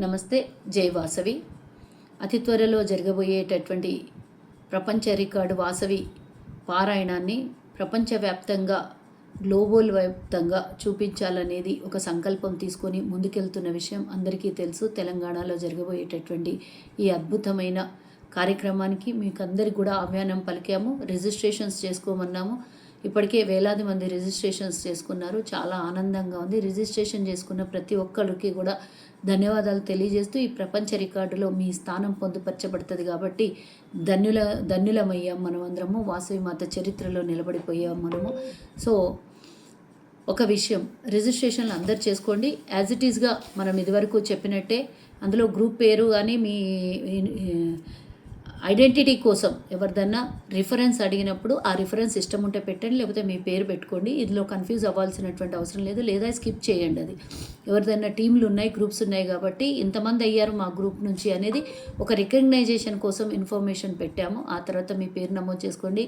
నమస్తే. జై వాసవి. అతి త్వరలో జరగబోయేటటువంటి ప్రపంచ రికార్డు వాసవి పారాయణాన్ని ప్రపంచవ్యాప్తంగా గ్లోబల్ వ్యాప్తంగా చూపించాలనేది ఒక సంకల్పం తీసుకొని ముందుకెళ్తున్న విషయం అందరికీ తెలుసు. తెలంగాణలో జరగబోయేటటువంటి ఈ అద్భుతమైన కార్యక్రమానికి మీకు అందరికి కూడా ఆహ్వానం పలికాము. రిజిస్ట్రేషన్స్ చేసుకోమన్నాము. ఇప్పటికే వేలాది మంది రిజిస్ట్రేషన్స్ చేసుకున్నారు. చాలా ఆనందంగా ఉంది. రిజిస్ట్రేషన్ చేసుకున్న ప్రతి ఒక్కరికి కూడా ధన్యవాదాలు తెలియజేస్తూ, ఈ ప్రపంచ రికార్డులో మీ స్థానం పొందుపరచబడుతుంది కాబట్టి ధన్యులమయ్యాం మనమందరము. వాసవి మాత చరిత్రలో నిలబడిపోయాం మనము. సో ఒక విషయం, రిజిస్ట్రేషన్లు అందరు చేసుకోండి. యాజ్ ఇట్ ఈస్గా మనం ఇదివరకు చెప్పినట్టే అందులో గ్రూప్ పేరు కానీ మీ ఐడెంటిటీ కోసం ఎవరిదన్నా రిఫరెన్స్ అడిగినప్పుడు ఆ రిఫరెన్స్ ఇష్టం ఉంటే పెట్టండి, లేకపోతే మీ పేరు పెట్టుకోండి. ఇందులో కన్ఫ్యూజ్ అవ్వాల్సినటువంటి అవసరం లేదు. లేదా స్కిప్ చేయండి. అది ఎవరిదన్నా టీంలు ఉన్నాయి, గ్రూప్స్ ఉన్నాయి కాబట్టి ఇంతమంది అయ్యారు మా గ్రూప్ నుంచి అనేది ఒక రికగ్నైజేషన్ కోసం ఇన్ఫర్మేషన్ పెట్టాము. ఆ తర్వాత మీ పేరు నమోదు చేసుకోండి.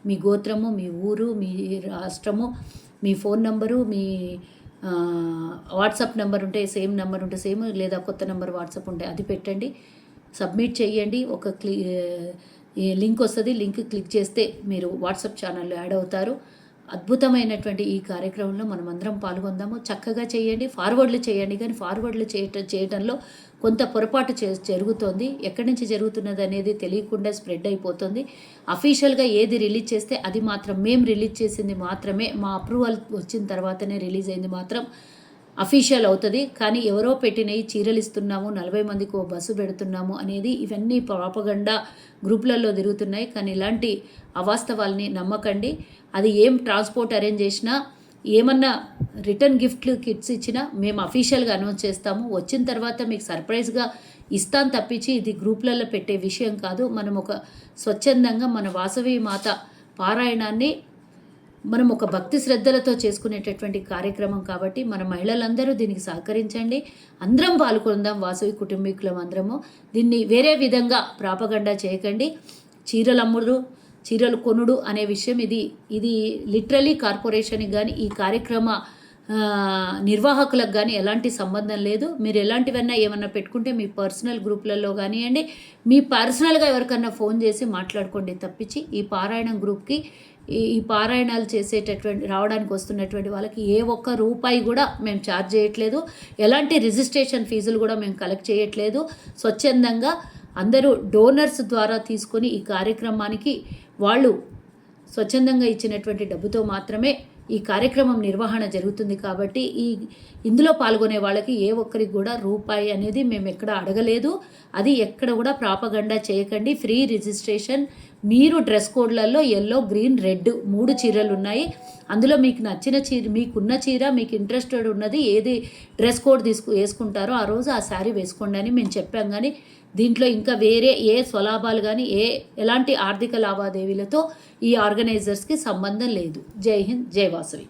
మీ గోత్రము, మీ ఊరు, మీ రాష్ట్రము, మీ ఫోన్ నంబరు, మీ వాట్సాప్ నెంబర్ ఉంటే సేమ్ నెంబర్ ఉంటే సేమ్, లేదా కొత్త నెంబర్ వాట్సాప్ ఉంటే అది పెట్టండి. సబ్మిట్ చేయండి. ఒక లింక్ వస్తుంది. లింక్ క్లిక్ చేస్తే మీరు వాట్సాప్ ఛానల్లో యాడ్ అవుతారు. అద్భుతమైనటువంటి ఈ కార్యక్రమంలో మనం అందరం పాల్గొందాము. చక్కగా చేయండి. ఫార్వర్డ్లు చేయండి. కానీ ఫార్వర్డ్లు చేయటంలో కొంత పొరపాటు జరుగుతోంది. ఎక్కడి నుంచి జరుగుతున్నది అనేది తెలియకుండా స్ప్రెడ్ అయిపోతుంది. అఫీషియల్గా ఏది రిలీజ్ చేస్తే అది మాత్రం, మేము రిలీజ్ చేసింది మాత్రమే, మా అప్రూవల్ వచ్చిన తర్వాతనే రిలీజ్ అయింది మాత్రం అఫీషియల్ అవుతుంది. కానీ ఎవరో పెట్టినవి చీరలు ఇస్తున్నాము, 40 మందికి ఓ బస్సు పెడుతున్నాము అనేది ఇవన్నీ ప్రాపగండా గ్రూపులలో తిరుగుతున్నాయి. కానీ ఇలాంటి అవాస్తవాల్ని నమ్మకండి. అది ఏం ట్రాన్స్పోర్ట్ అరేంజ్ చేసినా, ఏమన్నా రిటర్న్ గిఫ్ట్లు కిట్స్ ఇచ్చినా మేము అఫీషియల్గా అనౌన్స్ చేస్తాము. వచ్చిన తర్వాత మీకు సర్ప్రైజ్గా ఇస్తాను తప్పించి ఇది గ్రూపులలో పెట్టే విషయం కాదు. మనం ఒక స్వచ్ఛందంగా మన వాసవి మాత పారాయణాన్ని మనం ఒక భక్తి శ్రద్ధలతో చేసుకునేటటువంటి కార్యక్రమం కాబట్టి మన మహిళలందరూ దీనికి సహకరించండి. అందరం పాల్గొందాం. వాసవి కుటుంబీకులం అందరము. దీన్ని వేరే విధంగా ప్రాపగండా చేయకండి. చీరలు అమ్ముడు, చీరలు కొనుడు అనే విషయం ఇది లిటరలీ కార్పొరేషన్కి కానీ ఈ కార్యక్రమ నిర్వాహకులకు కానీ ఎలాంటి సంబంధం లేదు. మీరు ఎలాంటివన్నా ఏమన్నా పెట్టుకుంటే మీ పర్సనల్ గ్రూప్లలో కానివ్వండి, మీ పర్సనల్గా ఎవరికన్నా ఫోన్ చేసి మాట్లాడుకోండి తప్పించి ఈ పారాయణం గ్రూప్కి, ఈ పారాయణాలు చేసేటటువంటి రావడానికి వస్తున్నటువంటి వాళ్ళకి ఏ ఒక్క రూపాయి కూడా మేము ఛార్జ్ చేయట్లేదు. ఎలాంటి రిజిస్ట్రేషన్ ఫీజులు కూడా మేము కలెక్ట్ చేయట్లేదు. స్వచ్ఛందంగా అందరూ డోనర్స్ ద్వారా తీసుకొని ఈ కార్యక్రమానికి వాళ్ళు స్వచ్ఛందంగా ఇచ్చినటువంటి డబ్బుతో మాత్రమే ఈ కార్యక్రమం నిర్వహణ జరుగుతుంది. కాబట్టి ఇందులో పాల్గొనే వాళ్ళకి ఏ ఒక్కరికి కూడా రూపాయి అనేది మేము ఎక్కడ అడగలేదు. అది ఎక్కడ కూడా ప్రాపగండా చేయకండి. Free registration. మీరు డ్రెస్ కోడ్లలో ఎల్లో, గ్రీన్, రెడ్ 3 చీరలు ఉన్నాయి. అందులో మీకు నచ్చిన చీర, మీకున్న చీర, మీకు ఇంట్రెస్టెడ్ ఉన్నది ఏది డ్రెస్ కోడ్ వేసుకుంటారో ఆ రోజు ఆ శారీ వేసుకోండి అని మేము చెప్పాం. కానీ దీంట్లో ఇంకా వేరే ఏ స్వలాభాలు కానీ ఎలాంటి ఆర్థిక లావాదేవీలతో ఈ ఆర్గనైజర్స్కి సంబంధం లేదు. జై హింద్, జై వాసవి.